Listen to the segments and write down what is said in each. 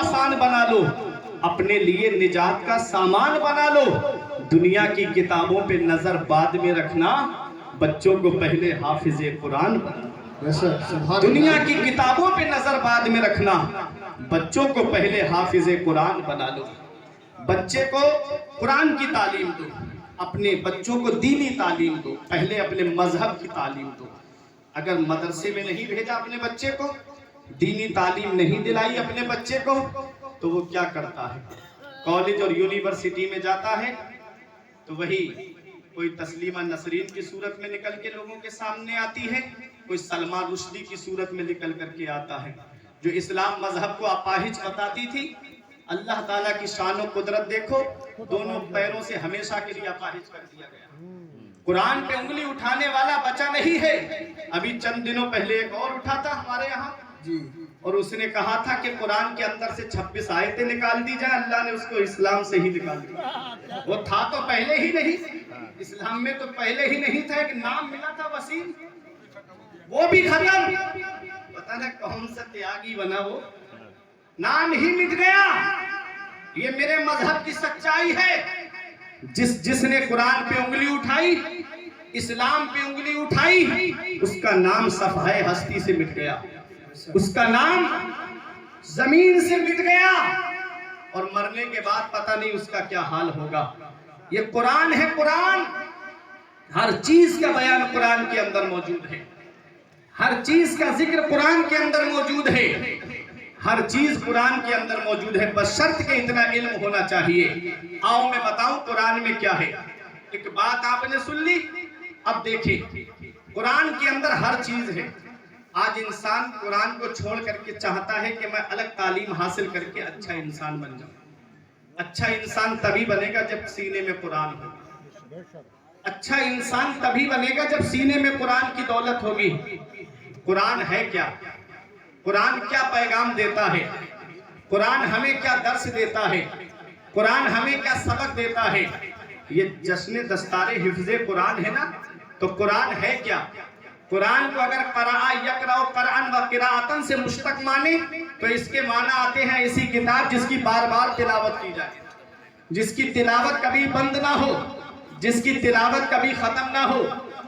آسان بنا لو، اپنے لیے نجات کا سامان بنا لو۔ دنیا کی کتابوں پہ نظر بعد میں رکھنا، بچوں کو پہلے حافظ قرآن بنا۔ دنیا کی کتابوں پہ نظر بعد میں رکھنا، بچوں کو پہلے حافظ قرآن بنا لو۔ بچے کو قرآن کی تعلیم دو، اپنے بچوں کو دینی تعلیم دو، پہلے اپنے مذہب کی تعلیم دو۔ اگر مدرسے میں نہیں بھیجا اپنے بچے کو، دینی تعلیم نہیں دلائی اپنے بچے کو، تو وہ کیا کرتا ہے؟ کالج اور یونیورسٹی میں جاتا ہے تو وہی کوئی تسلیمہ نسرین کی صورت میں نکل کے لوگوں کے سامنے آتی ہے، کوئی سلمہ رشدی کی صورت میں نکل کر کے آتا ہے، جو اسلام مذہب کو اپاہج بتاتی تھی۔ اللہ تعالیٰ کی شان و قدرت دیکھو، دونوں پیروں سے ہمیشہ کے لیے اپاہج کر دیا گیا۔ قرآن پہ انگلی اٹھانے والا بچا نہیں ہے۔ ابھی چند دنوں پہلے ایک اور اٹھا تھا ہمارے یہاں، اور اس نے کہا تھا کہ قرآن کے اندر سے 26 آیتیں نکال دی جائیں، اللہ نے اس کو اسلام سے ہی نکال دیا۔ وہ تھا تو پہلے ہی نہیں، اسلام میں تو پہلے ہی نہیں تھا، ایک نام ملا تھا وسیم، وہ بھی ختم۔ پتہ نہ کون سا تیاگی بنا، وہ نام ہی مٹ گیا۔ یہ میرے مذہب کی سچائی ہے۔ جس نے قرآن پہ انگلی اٹھائی، اسلام پہ انگلی اٹھائی، اس کا نام صفحہ ہستی سے مٹ گیا، اس کا نام زمین سے مٹ گیا، اور مرنے کے بعد پتہ نہیں اس کا کیا حال ہوگا۔ یہ قرآن ہے، قرآن ہر چیز کا بیان قرآن کے اندر موجود ہے، ہر چیز کا ذکر قرآن کے اندر موجود ہے، ہر چیز قرآن کے اندر موجود ہے، بس شرط کہ اتنا علم ہونا چاہیے۔ آؤ میں بتاؤں قرآن میں کیا ہے۔ ایک بات آپ نے سن لی، اب دیکھیں قرآن کے اندر ہر چیز ہے۔ آج انسان قرآن کو چھوڑ کر کے چاہتا ہے کہ میں الگ تعلیم حاصل کر کے اچھا انسان بن جاؤں۔ اچھا انسان تبھی بنے گا جب سینے میں قرآن ہوگا، اچھا انسان تبھی بنے گا جب سینے میں قرآن کی دولت ہوگی۔ قرآن ہے کیا؟ قرآن کیا پیغام دیتا ہے؟ قرآن ہمیں کیا درس دیتا ہے؟ قرآن ہمیں کیا سبق دیتا ہے؟ یہ جشن دستار حفظ قرآن ہے نا، تو قرآن ہے کیا؟ قرآن کو اگر قرأ یقرأ قرآن و قراءتن سے مشتق مانے تو اس کے معنی آتے ہیں ایسی کتاب جس کی بار بار تلاوت کی جائے، جس کی تلاوت کبھی بند نہ ہو، جس کی تلاوت کبھی ختم نہ ہو۔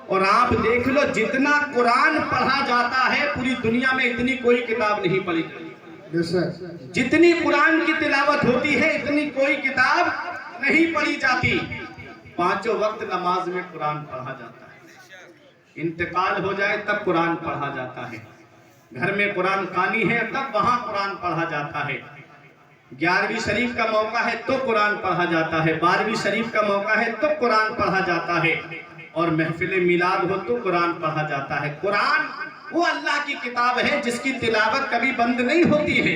اور آپ دیکھ لو جتنا قرآن پڑھا جاتا ہے پوری دنیا میں اتنی کوئی کتاب نہیں پڑھی جاتی۔ جتنی قرآن کی تلاوت ہوتی ہے اتنی کوئی کتاب نہیں پڑھی جاتی۔ پانچوں وقت نماز میں قرآن پڑھا جاتا ہے، انتقال ہو جائے تب قرآن پڑھا جاتا ہے، گھر میں قرآن خوانی ہے تب وہاں قرآن پڑھا جاتا ہے، 11ویں شریف کا موقع ہے تو قرآن پڑھا جاتا ہے، 12ویں شریف کا موقع ہے تو قرآن پڑھا جاتا ہے، اور محفل میلاد ہو تو قرآن پڑھا جاتا ہے۔ قرآن وہ اللہ کی کتاب ہے جس کی تلاوت کبھی بند نہیں ہوتی ہے۔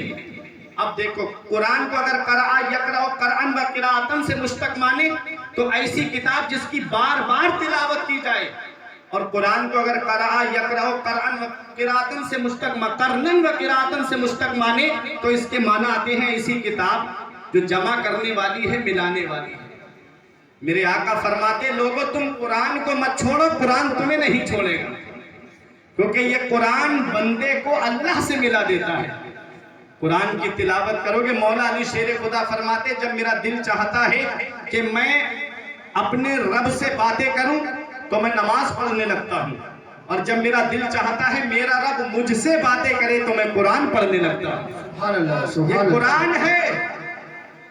اب دیکھو قرآن کو اگر قرأ یقرأ قرآن و قراءتن سے مشتق مانے تو ایسی کتاب جس کی بار بار تلاوت کی جائے، اور قرآن کو اگر قرأ یقرأ قرآن و قراءتن سے مشتق قرنن و قراءتن سے مشتق مانے تو اس کے معنی آتے ہیں ایسی کتاب جو جمع کرنے والی ہے، ملانے والی ہے۔ میرے آقا فرماتے لوگوں تم قرآن کو مت چھوڑو، قرآن تمہیں نہیں چھوڑے گا، کیونکہ یہ قرآن بندے کو اللہ سے ملا دیتا ہے۔ قرآن کی تلاوت کرو گے، مولا علی شیر خدا فرماتے جب میرا دل چاہتا ہے کہ میں اپنے رب سے باتیں کروں تو میں نماز پڑھنے لگتا ہوں، اور جب میرا دل چاہتا ہے میرا رب مجھ سے باتیں کرے تو میں قرآن پڑھنے لگتا ہوں۔ یہ قرآن ہے۔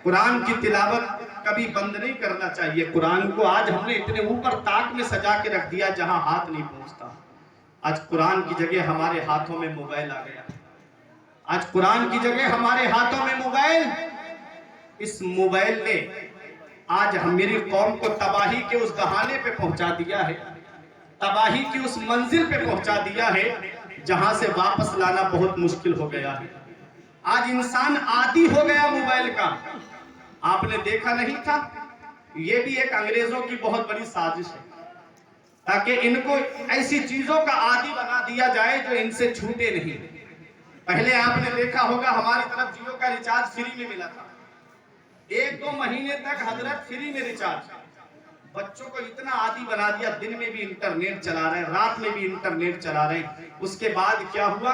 قرآن کی تلاوت کبھی بند نہیں کرنا چاہیے۔ قرآن کو آج ہم نے اتنے اوپر طاق میں سجا کے رکھ دیا جہاں ہاتھ نہیں پہنچتا۔ آج قرآن کی جگہ ہمارے ہاتھوں میں موبائل آ گیا، آج قرآن کی جگہ ہمارے ہاتھوں میں موبائل۔ اس موبائل نے آج میری قوم کو تباہی کے اس دہانے پہ پہنچا دیا ہے، تباہی کی اس منزل پہ پہنچا دیا ہے جہاں سے واپس لانا بہت مشکل ہو گیا ہے۔ آج انسان عادی ہو گیا موبائل کا۔ آپ نے دیکھا نہیں تھا، یہ بھی ایک انگریزوں کی بہت بڑی سازش ہے تاکہ ان کو ایسی چیزوں کا عادی بنا دیا جائے جو ان سے چھوٹے نہیں۔ پہلے آپ نے دیکھا ہوگا ہماری طرف جیو کا ریچارج فری میں ملا تھا، 1-2 مہینے تک حضرت فری میں ریچارج۔ بچوں کو اتنا عادی بنا دیا، دن میں بھی انٹرنیٹ چلا رہے ہیں، رات میں بھی انٹرنیٹ چلا رہے ہیں۔ اس کے بعد کیا ہوا؟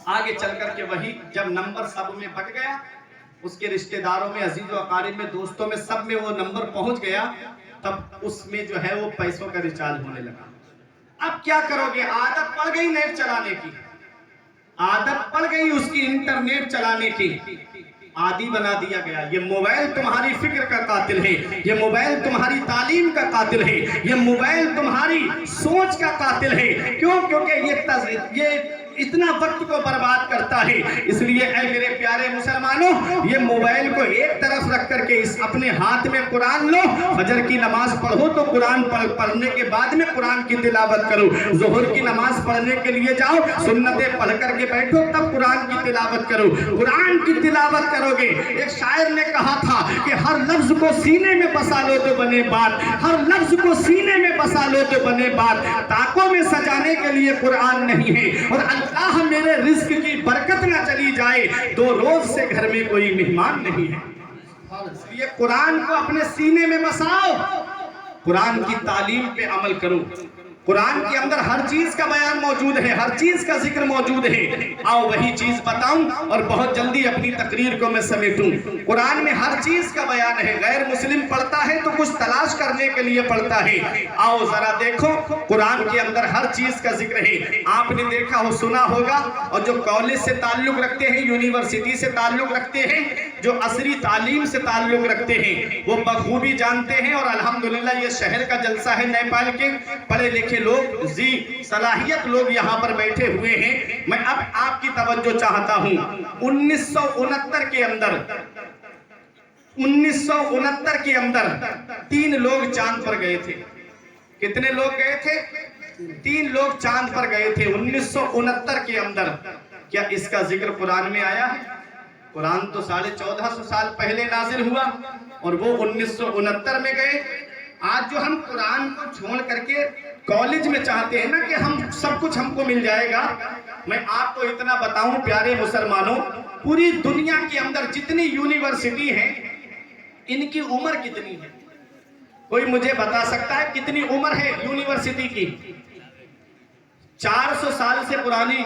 آگے چل کر کے وہی جب نمبر سب میں بٹ گیا، اس کے رشتہ داروں میں، عزیز و اقارب میں، دوستوں میں، سب میں وہ نمبر پہنچ گیا، تب اس میں جو ہے وہ پیسوں کا ریچارج ہونے لگا۔ اب کیا کرو گے؟ عادت پڑ گئی نیٹ چلانے کی، عادت پڑ گئی اس کی انٹرنیٹ چلانے کی، عادی بنا دیا گیا۔ یہ موبائل تمہاری فکر کا قاتل ہے، یہ موبائل تمہاری تعلیم کا قاتل ہے، یہ موبائل تمہاری سوچ کا قاتل ہے۔ کیوں؟ کیونکہ یہ اتنا وقت کو برباد کرتا ہے۔ اس لیے اے میرے پیارے مسلمانوں، یہ موبائل کو ایک طرف رکھ کر کے اس اپنے ہاتھ میں قرآن لو، فجر کی نماز پڑھو تو قرآن پڑھنے کے بعد میں قرآن کی تلاوت کرو، ظہر کی نماز پڑھنے کے لیے جاؤ، سنتیں پڑھ کر کے بیٹھو، تب قرآن کی تلاوت کرو۔ قرآن کی تلاوت کرو گے، ایک شاعر نے کہا تھا کہ ہر لفظ کو سینے میں بسا لو تو بنے بات، ہر لفظ کو سینے میں بسا لو تو بنے بات۔ تاکوں میں سجانے کے لیے قرآن نہیں ہے، اور اللہ میرے رزق کی برکت نہ چلی جائے، 2 روز سے گھر میں کوئی مہمان نہیں ہے۔ اس لیے قرآن کو اپنے سینے میں بساؤ، قرآن کی تعلیم پہ عمل کرو۔ قرآن کے اندر ہر چیز کا بیان موجود ہے، ہر چیز کا ذکر موجود ہے۔ آؤ وہی چیز بتاؤں اور بہت جلدی اپنی تقریر کو میں سمیٹوں۔ قرآن میں ہر چیز کا بیان ہے۔ غیر مسلم پڑھتا ہے تو کچھ تلاش کرنے کے لیے پڑھتا ہے۔ آؤ ذرا دیکھو، قرآن کے اندر ہر چیز کا ذکر ہے۔ آپ نے دیکھا ہو، سنا ہوگا، اور جو کالج سے تعلق رکھتے ہیں، یونیورسٹی سے تعلق رکھتے ہیں، جو عصری تعلیم سے تعلق رکھتے ہیں، وہ بخوبی جانتے ہیں۔ اور الحمدللہ یہ شہر کا جلسہ ہے، نیپال کے پڑھے لکھے لوگ، صلاحیت لوگ یہاں پر بیٹھے ہوئے ہیں۔ میں اب آپ کی توجہ چاہتا ہوں۔ 1969 کے اندر 3 لوگ چاند پر گئے تھے۔ کتنے لوگ گئے تھے؟ 3 لوگ چاند پر گئے تھے 1969 کے اندر۔ کیا اس کا ذکر قرآن میں آیا ہے؟ قرآن تو 1450 سال پہلے نازل ہوا، اور وہ 1969 میں گئے۔ آج جو ہم قرآن کو چھوڑ کر کے کالج میں چاہتے ہیں نا کہ ہم سب کچھ ہم کو مل جائے گا، میں آپ کو اتنا بتاؤں پیارے مسلمانوں، پوری دنیا کے اندر جتنی یونیورسٹی ہیں، ان کی عمر کتنی ہے؟ کوئی مجھے بتا سکتا ہے کتنی عمر ہے یونیورسٹی کی؟ 400 سال سے پرانی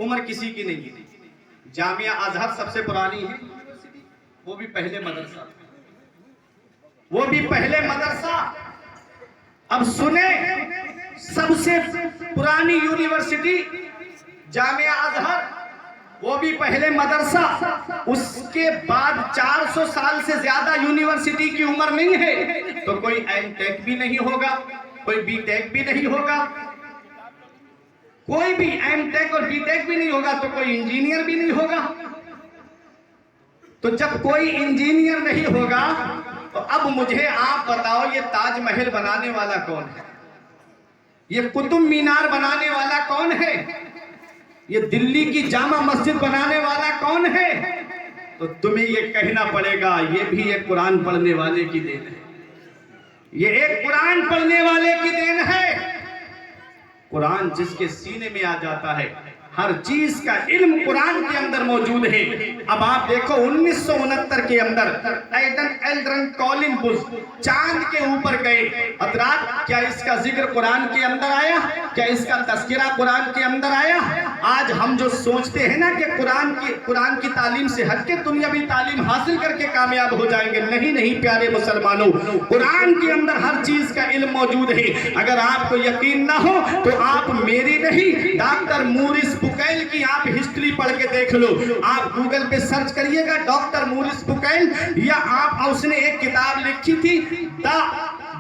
عمر کسی کی نہیں ہے۔ جامعہ ازہر سب سے پرانی ہے، وہ بھی پہلے مدرسہ۔ اب سنیں، سب سے پرانی یونیورسٹی جامعہ ازہر، وہ بھی پہلے مدرسہ۔ اس کے بعد 400 سال سے زیادہ یونیورسٹی کی عمر نہیں ہے، تو کوئی ایم ٹیک بھی نہیں ہوگا، کوئی بی ٹیک بھی نہیں ہوگا، کوئی بھی ایم ٹیک اور بی ٹیک بھی نہیں ہوگا، تو کوئی انجینئر بھی نہیں ہوگا۔ تو جب کوئی انجینئر نہیں ہوگا تو اب مجھے آپ بتاؤ، یہ تاج محل بنانے والا کون ہے؟ یہ قطب مینار بنانے والا کون ہے؟ یہ دلی کی جامع مسجد بنانے والا کون ہے؟ تو تمہیں یہ کہنا پڑے گا، یہ بھی ایک قرآن پڑھنے والے کی دین ہے، یہ ایک قرآن پڑھنے والے کی دین ہے۔ قرآن جس کے سینے میں آ جاتا ہے، ہر چیز کا علم قرآن کے اندر موجود ہے۔ اب آپ دیکھو 1969 کے اندر ایڈن ایلڈرن کولن بش چاند کے اوپر گئے۔ حضرات، کیا اس کا ذکر قرآن کے اندر آیا؟ کیا اس کا تذکرہ قرآن کے اندر آیا؟ آج ہم جو سوچتے ہیں نا کہ قرآن کی تعلیم سے ہٹ کے دنیاوی تعلیم حاصل کر کے کامیاب ہو جائیں گے، نہیں پیارے مسلمانوں، قرآن کے اندر ہر چیز کا علم موجود ہے۔ اگر آپ کو یقین نہ ہو تو آپ میری نہیں، ڈاکٹر مورس بکیل کی آپ ہسٹری پڑھ کے دیکھ لو۔ آپ گوگل پہ سرچ کریے گا ڈاکٹر مورس بکیل، یا آپ اس نے ایک کتاب لکھی تھی the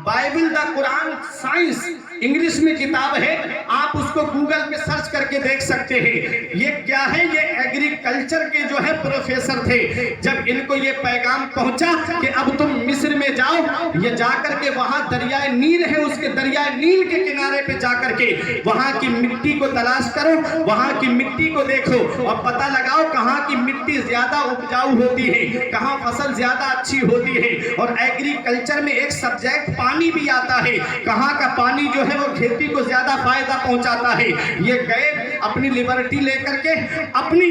Bible the Quran science, English میں کتاب ہے، آپ اس کو گوگل پہ سرچ کر کے دیکھ سکتے ہیں۔ یہ کیا ہے؟ یہ ایگریکلچر کے جو ہے پروفیسر تھے۔ جب ان کو یہ پیغام پہنچا کہ اب تم مصر میں جاؤ، یہ جا کر کے وہاں دریائے نیل ہے، اس کے دریائے نیل کے کنارے پہ جا کر کے وہاں کی مٹی کو تلاش کرو، وہاں کی مٹی کو دیکھو اور پتہ لگاؤ کہاں کی مٹی زیادہ اپجاؤ ہوتی ہے، کہاں فصل زیادہ اچھی ہوتی ہے۔ اور ایگریکلچر میں ایک سبجیکٹ پانی بھی آتا ہے، کہاں کا پانی جو ہے وہ کھیتی کو زیادہ فائدہ پہنچاتا ہے۔ یہ گئے اپنی لیبرٹی لے کر کے، اپنی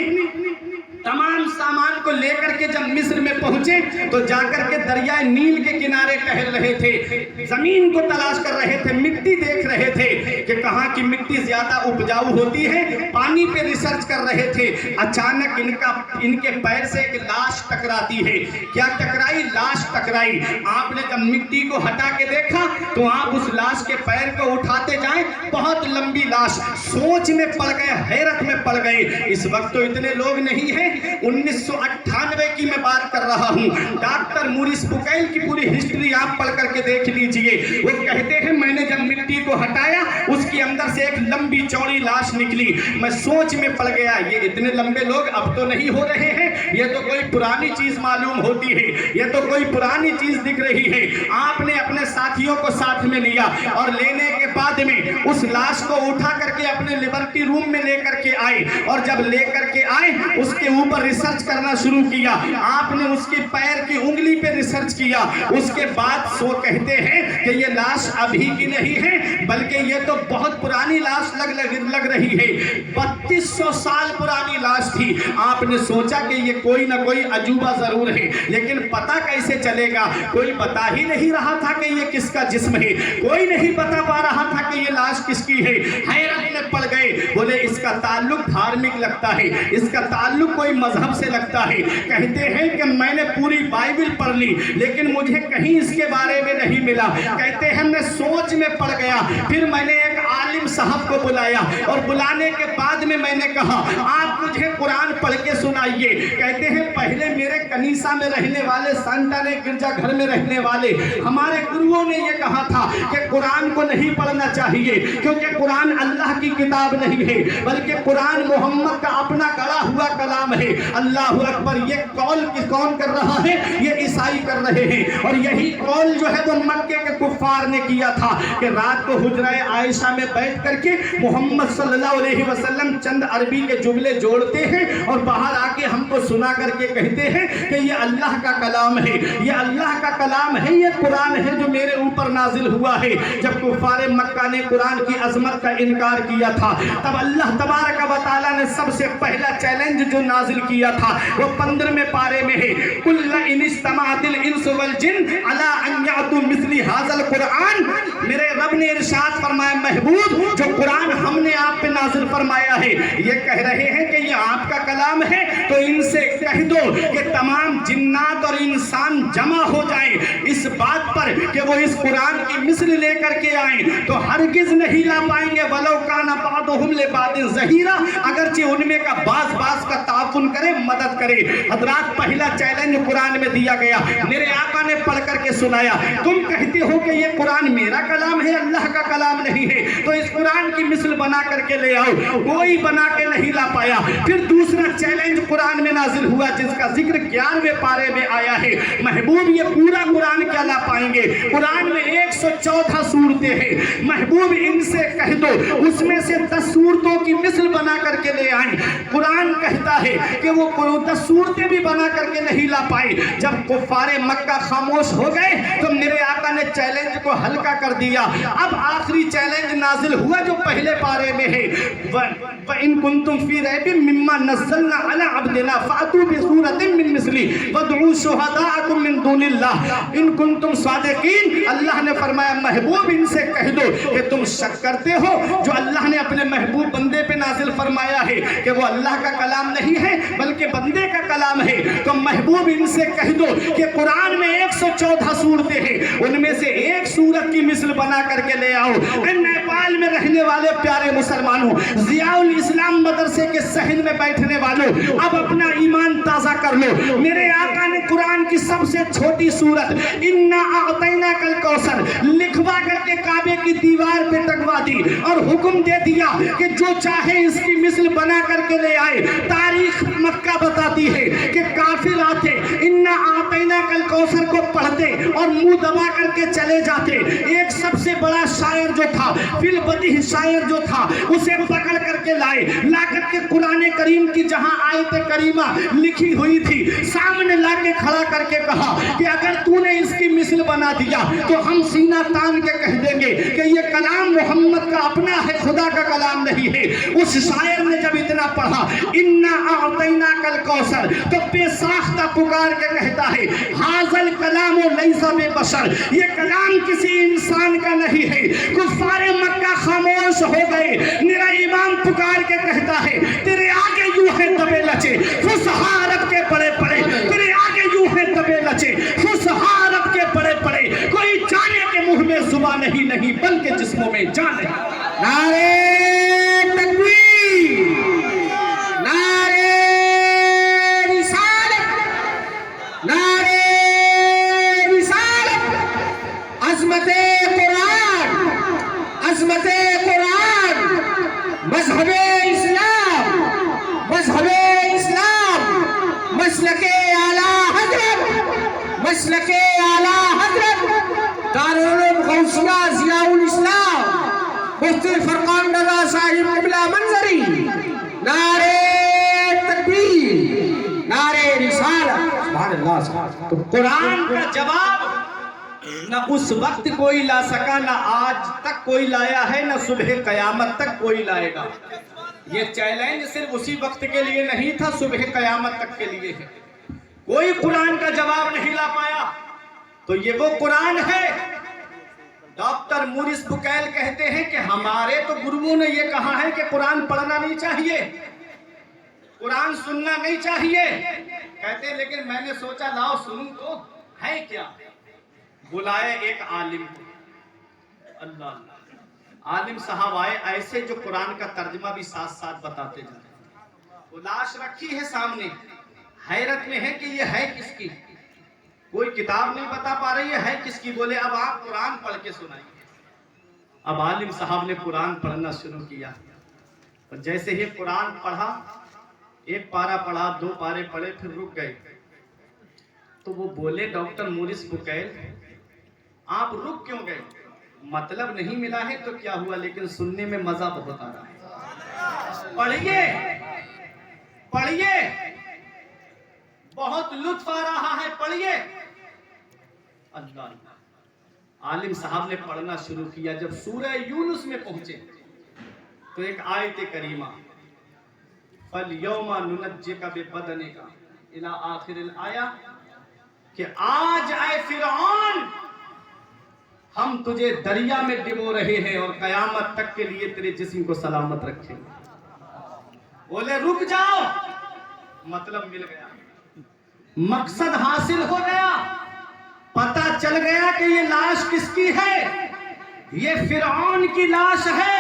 تمام سامان کو لے کر کے جب مصر میں پہنچے تو جا کر کے دریائے نیل کے کنارے ٹہل رہے تھے، زمین کو تلاش کر رہے تھے، مٹی دیکھ رہے تھے کہ کہاں کی مٹی زیادہ اپجاؤ ہوتی ہے، پانی پہ ریسرچ کر رہے تھے۔ اچانک ان کے پیر سے ایک لاش ٹکراتی ہے۔ کیا ٹکرائی؟ لاش ٹکرائی۔ آپ نے جب مٹی کو ہٹا کے دیکھا تو آپ اس لاش کے پیر کو اٹھاتے جائیں، بہت لمبی لاش۔ سوچ میں پڑ گئے، حیرت میں پڑ گئے۔ اس وقت تو اتنے لوگ نہیں ہیں، 1998 کی میں بات کر رہا ہوں۔ ڈاکٹر موریس بکیل کی پوری ہسٹری آپ پڑھ کر کے دیکھ لیجئے۔ وہ کہتے ہیں میں نے جب مٹی کو ہٹایا اس کے اندر سے ایک لمبی چوڑی لاش نکلی۔ میں سوچ میں پڑ گیا یہ اتنے لمبے لوگ اب تو نہیں ہو رہے ہیں، یہ تو کوئی پرانی چیز معلوم ہوتی ہے، یہ تو کوئی پرانی چیز دکھ رہی ہے۔ آپ نے اپنے ساتھیوں کو ساتھ میں لیا اور لینے کے بعد میں اس لاش کو اٹھا کر کے اپنے لیبرٹی روم میں لے کر کے آئے، اور جب لے کر کے آئے اس کے اوپر ریسرچ کرنا شروع کیا۔ آپ نے اس کے پیر کی انگلی پہ ریسرچ کیا۔ اس کے بعد سو کہتے ہیں کہ یہ لاش ابھی کی نہیں ہے بلکہ یہ تو بہت پرانی لاش لگ رہی ہے، 3200 سال پرانی لاش تھی۔ آپ نے سوچا کہ یہ کوئی نہ کوئی عجوبہ ضرور ہے، لیکن پتہ کیسے چلے گا؟ کوئی بتا ہی نہیں رہا تھا کہ یہ کس کا جسم ہے، کوئی نہیں بتا پا رہا تھا کہ یہ لاش کس کی ہے۔ حیرت میں پڑ گئے، بولے اس کا تعلق دھارمک لگتا ہے، اس کا تعلق کوئی مذہب سے لگتا ہے۔ کہتے ہیں کہ میں نے پوری بائبل پڑھ لی لیکن مجھے کہیں اس کے بارے میں نہیں ملا۔ کہتے ہیں میں سوچ میں پڑ گیا، پھر میں نے ایک عالم صاحب کو بلایا اور بلانے کے بعد میں نے کہا آپ مجھے قرآن پڑھ کے سنائیے۔ کہتے ہیں پہلے میرے کنیسہ میں رہنے والے سنٹانے گرجا گھر میں رہنے والے ہمارے گروؤں نے یہ کہا تھا کہ قرآن کو نہیں پڑھنا چاہیے کیونکہ قرآن اللہ کی کتاب نہیں ہے بلکہ قرآن محمد کا اپنا گڑا ہوا کلام ہے۔ اللہ اکبر! یہ قول کون کر رہا ہے؟ یہ عیسائی کر رہے ہیں، اور یہی قول جو ہے وہ مکے کے کفار نے کیا تھا کہ رات کو حجرہ عائشہ میں بیٹھ کر کے محمد صلی اللہ علیہ وسلم چند عربی کے جملے جوڑتے ہیں اور باہر آ کے ہم کو سنا کر کے کہتے ہیں کہ یہ اللہ کا کلام ہے، یہ اللہ کا کلام ہے، یہ قرآن ہے جو میرے اوپر نازل ہوا ہے۔ جب کفار مکہ نے قرآن کی عظمت کا انکار کیا تھا تب اللہ تبارک و تعالیٰ نے سب سے پہلا چیلنج جو نازل کیا تھا وہ 15ویں پارے میں ہے، قُلْ لَئِنِ اجْتَمَعَتِ الْإِنسُ وَالْجِنُّ عَلَىٰ أَن يَأْتُوا بِمِثْلِ هَٰذَا الْقُرْآنِ۔ میرے رب نے ارشاد فرمایا محبوب جو قرآن ہم نے آپ پہ نازل فرمایا ہے یہ کہہ رہے ہیں کہ یہ آپ کا کلام ہے تو ان سے کہہ دو کہ تمام جنات اور انسان جمع ہو جائیں اس بات پر کہ وہ اس قرآن کی مثل لے کر کے آئیں تو ہرگز نہیں لا پائیں گے، وَلَوْ كَانَ بَعْضُهُمْ لِبَعْضٍ ظَهِيرًا، اگرچہ ان میں کا بعض کا تعاون کرے، مدد کرے۔ حضرات پہلا چیلنج قرآن میں دیا گیا، میرے آقا نے پڑھ کر کے سنایا۔ تم کہتے ہو کہ یہ قرآن میرا کلام ہے، اللہ کا کلام نہیں ہے، تو اس قرآن کی مثل بنا کر کے لے آؤ۔ کوئی بنا کے نہیں لا پایا۔ پھر دوسرا چیلنج قرآن میں نازل ہوا جس کا ذکر 11ویں پارے میں آیا ہے، محبوب یہ پورا قرآن کیا لا پائیں گے؟ قرآن میں 114 سورتیں ہیں، محبوب ان سے کہہ دو اس میں سے 10 سورتوں کی مثل بنا کر کے لے آئیں۔ قرآن کہتا ہے کہ وہ 10 سورتیں بھی بنا کر کے نہیں لا پائی۔ جب کفار مکہ خاموش ہو گئے تو میرے آقا نے چیلنج کو ہلکا کر دیا۔ اب آخری چیلنج نازل ہوا جو پہلے پارے میں ہے، وَإِن كُنتُمْ فِي رَيْبٍ مِّمَّا نَزَّلْنَا عَلَىٰ عَبْدِنَا فَأْتُوا بِسُورَةٍ مِّن مِّثْلِهِ وَادْعُوا شُهَدَاءَكُم مِّن دُونِ اللَّهِ إِن كُنتُمْ صَادِقِينَ۔ اللہ نے فرمایا محبوب ان سے کہہ دو کہ تم شک کرتے ہو جو اللہ نے اپنے محبوب بندے پہ نازل فرمایا ہے کہ وہ اللہ کا کلام نہیں ہے بلکہ بندے کا کلام ہے، تو محبوب ان سے کہہ دو کہ قرآن میں 114 سورتیں ہیں، ان میں سے ایک سورت کی مثل بنا کر کے لے آؤ۔ نیپال میں رہنے والے پیارے مسلمانوں، ضیاء الاسلام مدرسے کے صحن میں بیٹھنے والوں، اب اپنا ایمان تازہ کر لو۔ میرے آقا نے قرآن کی سب سے چھوٹی سورت اِنَّا أَعْطَيْنَاكَ الْكَوْثَرَ لکھوا کر کے کعبے کی دیوار پہ ٹکوا دی اور حکم دے دیا کہ جو چاہے اس کی مثل بنا کر کے لے آئے۔ تاریخ مکہ بتاتی ہے کہ کافر آتے اِنَّا أَعْطَيْنَاكَ الْكَوْثَرَ کو پڑھتے اور منہ دبا کر کے چلے جاتے۔ ایک سب سے بڑا شاعر جو تھا، فی البدیہہ شاعر جو تھا، اسے پکڑ کر کے لائے، لا کر کے قرآن کریم کی جہاں آیت کریمہ لکھی ہوئی تھی سامنے لا کے کھڑا کر کے کہا کہ اگر تو نے اس کی مثل بنا دیا تو ہم سینہ تان کے کہہ دیں گے کہ یہ کلام محمد کا اپنا ہے، خدا کا کلام نہیں ہے۔ اس شاعر نے جب اتنے اتنا پڑھا انا اعطینا کل کوثر تو بے ساختہ پکار کے کہتا ہے حاضل کلام لیس بے بشر، یہ کلام کسی انسان کا نہیں ہے۔ کفار مکہ خاموش ہو گئے، میرا امام پکار کے کہتا ہے تیرے آگے یوں ہے دبے لچے فصحاء عرب کے بڑے بڑے، تیرے آگے یوں ہے دبے لچے فصحاء عرب کے بڑے بڑے، کوئی جانے کے منہ میں زبان نہیں بلکہ جسموں میں جان ہے۔ نعرہ تکبیر، نعرہ رسالت، نعرہ رسالت، عظمت قرآن، عظمت قرآن، مذہب اسلام، مذہب اسلام، مسلک اعلیٰ حضرت، مسلک اعلیٰ حضرت دارالعلوم غوثیہ ضیاء الاسلام مفتی فرقان رضا صاحب قبلہ منظری، نعرہ تکبیر، نعرہ رسالت، سبحان اللہ سبحان اللہ۔ تو قرآن کا جواب نہ اس وقت کوئی لا سکا، نہ آج تک کوئی لایا ہے، نہ صبح قیامت تک کوئی لائے گا۔ یہ چیلنج صرف اسی وقت کے لیے نہیں تھا، صبح قیامت تک کے لیے ہے۔ کوئی قرآن کا جواب نہیں لا پایا، تو یہ وہ قرآن ہے۔ ڈاکٹر مورس بکیل کہتے ہیں کہ ہمارے تو گروؤں نے یہ کہا ہے کہ قرآن پڑھنا نہیں چاہیے، قرآن سننا نہیں چاہیے، کہتے ہیں لیکن میں نے سوچا لاؤ سنوں تو ہے کیا۔ بلائے ایک عالم کو، اللہ اللہ، عالم صاحب آئے ایسے جو قرآن کا ترجمہ بھی ساتھ ساتھ بتاتے جاتے۔ وہ لاش رکھی ہے سامنے، حیرت میں ہے کہ یہ ہے کس کی، کوئی کتاب نہیں بتا پا رہی ہے کس کی۔ بولے اب آپ قرآن پڑھ کے سنائیے۔ اب عالم صاحب نے قرآن پڑھنا شروع کیا، اور جیسے ہی قرآن پڑھا، ایک پارہ پڑھا، 2 پارے پڑھے، پھر رک گئے۔ تو وہ بولے ڈاکٹر مورس بکیل آپ رک کیوں گئے؟ مطلب نہیں ملا ہے تو کیا ہوا، لیکن سننے میں مزہ بہت آ رہا ہے۔ پڑھیے پڑھیے، بہت لطف آ رہا ہے، پڑھیے۔ اللہ اللہ، عالم صاحب نے پڑھنا شروع کیا۔ جب سورہ یونس میں پہنچے تو ایک آیت کریمہ فَالْيَوْمَ نُنَجِّكَ بِبَدَنِكَ الى آخر الآیہ، کہ آج اے فرعون ہم تجھے دریا میں ڈبو رہے ہیں اور قیامت تک کے لیے تیرے جسم کو سلامت رکھیں گے۔ بولے رک جاؤ، مطلب مل گیا، مقصد حاصل ہو گیا، پتہ چل گیا کہ یہ لاش کس کی ہے، یہ فرعون کی لاش ہے،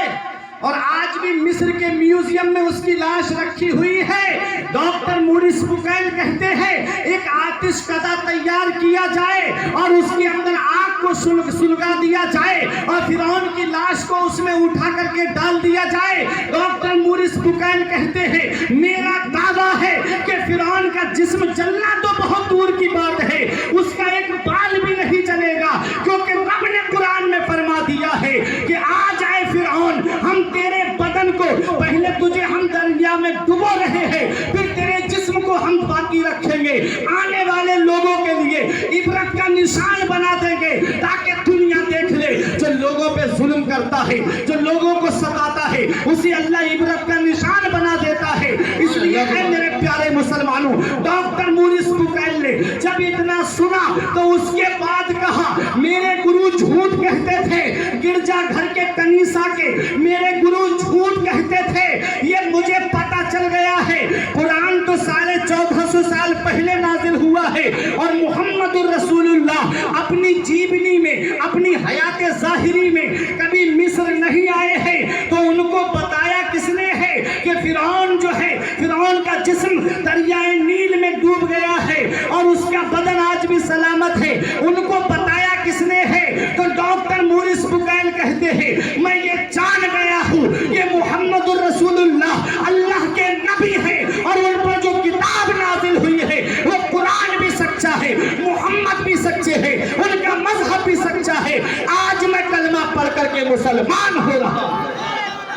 اور آج بھی مصر کے میوزیم میں اس کی لاش رکھی ہوئی ہے۔ ڈاکٹر مورس بکیل کہتے ہیں ایک آتش کدہ تیار کیا جائے اور اس کے اندر آگ کو سلگا دیا جائے اور فرعون کی لاش کو اس میں اٹھا کر کے ڈال دیا جائے۔ ڈاکٹر مورس بکیل کہتے ہیں میرا دعویٰ ہے کہ فرعون کا جسم جلنا تو بہت دور کی بات ہے، اس کا ایک بال بھی نہیں چلے گا، کیونکہ رب نے قرآن میں فرما دیا ہے کہ آج اے فرعون ہم تیرے بدن کو، پہلے تجھے ہم دریا میں ڈبو رہے ہیں، پھر تیرے جسم کو ہم باقی رکھیں گے، آنے والے لوگوں کے لیے عبرت کا نشان بنا دیں گے تاکہ دنیا دیکھ لے۔ جو لوگوں پہ ظلم کرتا ہے، جو لوگوں کو ستاتا ہے، اسے اللہ عبرت کا نشان بنا دیتا ہے۔ اس لیے اے میرے پیارے مسلمانوں، ڈاکٹر مورس بکیل نے جب اتنا سنا تو اس کے بعد کہا میرے گرو جھوٹ کہتے تھے، گرجا گھر کے کنیسہ کے میرے گرو جھوٹ کہتے تھے، یہ مجھے پتہ چل گیا ہے۔ قرآن تو 1450 سال پہلے نازل ہوا ہے، اور محمد الرسول اللہ اپنی جیبنی میں، اپنی حیات ظاہری میں کبھی مصر نہیں آئے ہیں، تو ان کو بتایا کس نے ہے کہ فرعون جو ہے، فرعون کا جسم دریائے نیل میں ڈوب گیا ہے اور اس کا بدن آج بھی سلامت ہے، ان کو بتایا کس نے ہے؟ تو ڈاکٹر مورس بکیل کہتے ہیں میں یہ جان گیا ہوں کہ محمد الرسول اللہ اللہ کے نبی ہے، اور ان پر جو کتاب نازل ہوئی ہے وہ قرآن بھی سچا ہے، محمد بھی سچے ہیں، ان کا مذہب بھی سچا ہے۔ آج میں کلمہ پڑھ کر کے مسلمان ہو رہا ہوں۔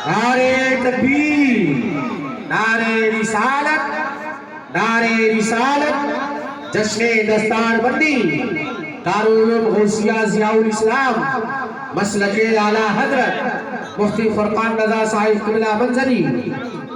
نعرہ تکبیر، نعرہ رسالت، نعرہ رسالت، جشن دستار بندی دارالعلوم غوثیہ ضیاء الاسلام مسلک اعلیٰ حضرت مفتی فرقان رضا صاحب قبلہ منظری،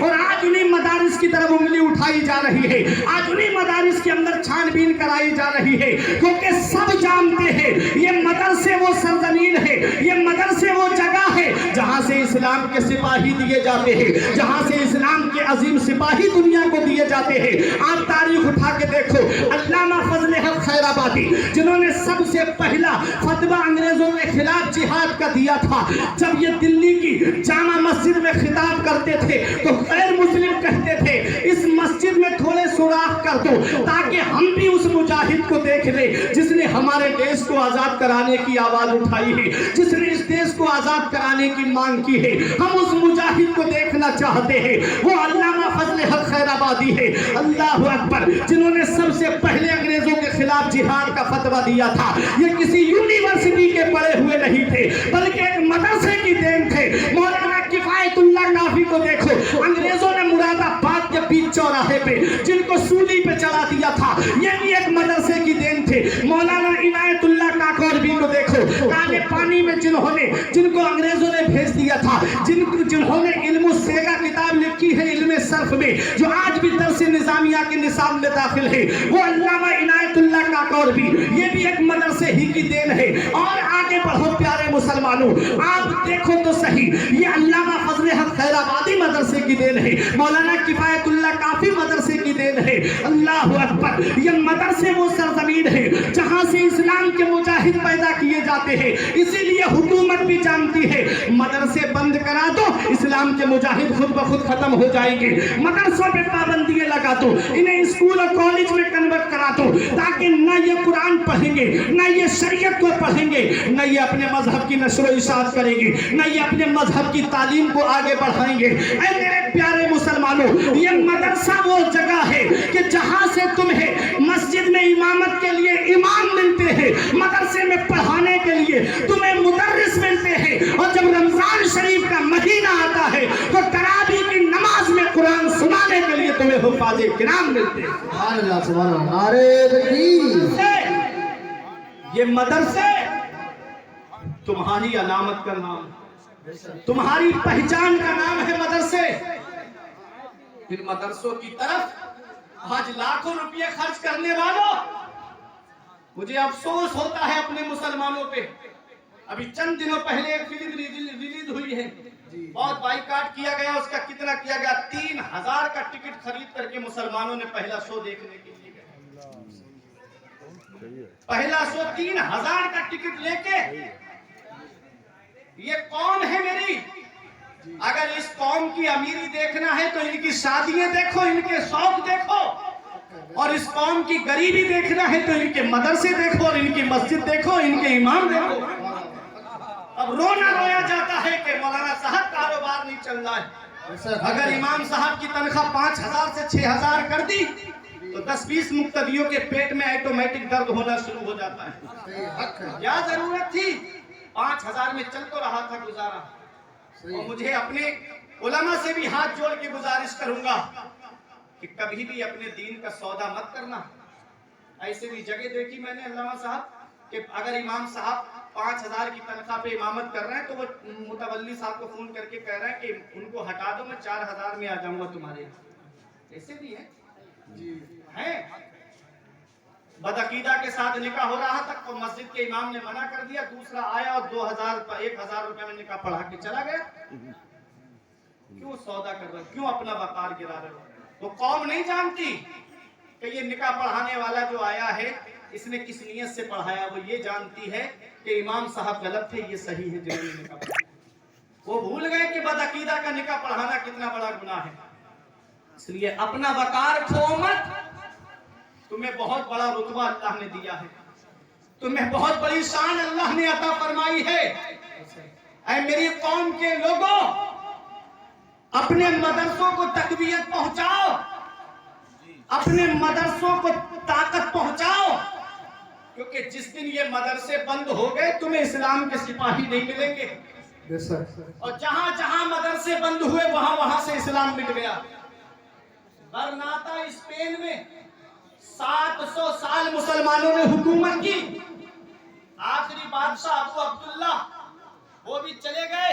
اور آج انہیں مدارس کی طرف انگلی اٹھائی جا رہی ہے، آج انہیں مدارس کے اندر چھان بین کرائی جا رہی ہے، کیونکہ سب جانتے ہیں یہ مدرسے وہ سرزمین ہے، یہ مدرسے وہ جگہ ہے جہاں سے اسلام کے سپاہی دیے جاتے ہیں، جہاں سے اسلام کے عظیم سپاہی دنیا کو دیے جاتے ہیں۔ آپ تاریخ اٹھا کے دیکھو، علامہ فضل حق خیر آبادی جنہوں نے سب سے پہلا فتویٰ انگریزوں کے خلاف جہاد کا دیا تھا، جب یہ دلی کی جامع مسجد میں خطاب کرتے تھے تو غیر مسلم کہتے تھے اس مسجد میں تھوڑے سوراخ کر دو تاکہ ہم بھی اس مجاہد کو دیکھ لیں جس نے ہمارے دیش کو آزاد کرانے کی آواز اٹھائی ہے، جس نے اس دیش کو آزاد کرانے کی مانگ کی ہے، ہم اس مجاہد کو دیکھنا چاہتے ہیں۔ وہ علامہ فضل حق خیر آبادی ہے، اللہ اکبر، جنہوں نے سب سے پہلے انگریزوں کے خلاف جہاد کا فتویٰ دیا تھا۔ یہ کسی یونیورسٹی کے پڑھے ہوئے نہیں تھے بلکہ ایک مدرسے کی دین تھے۔ مولانا کفایت اللہ کافی کو دیکھو، انگریزوں نے مراد آباد کے بیچ چوراہے پہ جن کو سولی پہ چلا دیا تھا، یہ بھی ایک مدرسے کی دین تھے۔ مولانا عنایت اللہ کاکوروی کو دیکھو، کالے پانی میں جن کو انگریزوں نے بھیج دیا تھا، جنہوں نے علم السیگا کتاب لکھی ہے علم صرف میں، جو آج بھی درس نظامیہ کے نصاب میں داخل ہے، وہ علامہ عنایت اللہ کاکوروی، یہ بھی ایک مدرسے ہی کی دین ہے۔ اور آگے بڑھو پیارے مسلمانوں، آپ دیکھو تو صحیح، یہ علامہ فضل حق خیر آبادی مدرسے کی دین ہے، مولانا کفایت اللہ کافی مدرسے کی دین ہے۔ اللہ اکبر، یہ مدرسے وہ سرزمین ہے جہاں سے اسلام کے مجاہد پیدا کیے جاتے ہیں۔ اسی لیے حکومت بھی جانتی ہے مدرسے بند کرا دو اسلام کے مجاہد خود بخود ختم ہو جائیں گے، مدرسوں پہ پابندیاں لگا دو، انہیں اسکول اور کالج میں کنورٹ کرا دو تاکہ نہ یہ قرآن پڑھیں گے، نہ یہ شریعت کو پڑھیں گے، نہ یہ اپنے مذہب کی نشر و اشاعت کریں گے، نہ یہ اپنے مذہب کی تعلیم کو آگے بڑھائیں گے۔ اے میرے پیارے مسلمانوں، یہ مدرسہ وہ جگہ ہے کہ جہاں سے تمہیں مسجد میں امامت کے لیے امام ملتے ہیں، مدرسے میں پڑھانے کے لیے تمہیں مدرس ملتے ہیں، اور جب رمضان شریف کا مہینہ آتا ہے تو تراویح کی نماز میں قرآن سنانے کے لیے تمہیں حفاظ کرام ملتے ہیں۔ سبحان اللہ، سبحان اللہ، نعرہ تکبیر۔ یہ مدرسے تمہاری علامت کا نام، تمہاری پہچان کا نام ہے مدرسے۔ پھر مدرسوں کی طرف آج لاکھوں روپے خرچ کرنے والوں، مجھے افسوس ہوتا ہے اپنے مسلمانوں پہ۔ ابھی چند دنوں پہلے ایک فلم ریلیز ہوئی ہے، بہت بائیکاٹ کیا گیا، اس کا کتنا کیا گیا، 3000 کا ٹکٹ خرید کر کے مسلمانوں نے پہلا شو دیکھنے کے لیے گئے۔ پہلا شو 3000 کا ٹکٹ لے کے۔ یہ قوم ہے میری، اگر اس قوم کی امیری دیکھنا ہے تو ان کی شادیاں دیکھو، ان کے شوق دیکھو، اور اس قوم کی غریبی دیکھنا ہے تو ان کے مدرسے دیکھو اور ان کی مسجد دیکھو، ان کے امام دیکھو۔ اب رونا رویا جاتا ہے کہ مولانا صاحب کاروبار نہیں چل رہا ہے۔ اگر امام صاحب کی تنخواہ 5000 سے 6000 کر دی تو 10-20 مقتدیوں کے پیٹ میں آٹومیٹک درد ہونا شروع ہو جاتا ہے۔ کیا ضرورت تھی؟ 5000 میں چل تو رہا تھا گزارا۔ اور مجھے اپنے علماء سے بھی ہاتھ جوڑ کے گزارش کروں گا کہ کبھی بھی اپنے دین کا سودا مت کرنا۔ ایسے بھی جگہ دیکھی میں نے علامہ صاحب کہ اگر امام صاحب 5000 کی تنخواہ پہ امامت کر رہے ہیں تو وہ متولی صاحب کو فون کر کے کہہ رہے ہیں کہ ان کو ہٹا دو، میں 4000 میں آ جاؤں گا تمہارے یہاں۔ ایسے بھی ہے بدعقیدہ کے ساتھ نکاح ہو رہا تھا تو مسجد کے امام نے منع کر دیا، دوسرا آیا اور 1000 روپے میں نکاح پڑھا کے چلا گیا۔ کیوں سودا کر رہے ہو؟ کیوں اپنا وقار گرا رہے ہو؟ وہ قوم نہیں جانتی کہ یہ نکاح پڑھانے والا جو آیا ہے اس نے کس نیت سے پڑھایا، وہ یہ جانتی ہے کہ امام صاحب غلط تھے، یہ صحیح ہے جنہوں نے نکاح پڑھایا۔ وہ بھول گئے کہ بدعقیدہ کا نکاح پڑھانا کتنا بڑا گناہ ہے۔ اس لیے اپنا وقار کھو مت۔ تمہیں بہت بڑا رتبہ اللہ نے دیا ہے، تمہیں بہت بڑی شان اللہ نے عطا فرمائی ہے۔ اے میری قوم کے لوگوں، اپنے مدرسوں کو تقویت پہنچاؤ، اپنے مدرسوں کو طاقت پہنچاؤ، کیونکہ جس دن یہ مدرسے بند ہو گئے تمہیں اسلام کے سپاہی نہیں ملیں گے، اور جہاں جہاں مدرسے بند ہوئے وہاں وہاں سے اسلام مٹ گیا۔ غرناطہ اسپین میں 700 سال مسلمانوں نے حکومت کی، آخری بادشاہ ابو عبداللہ وہ بھی چلے گئے،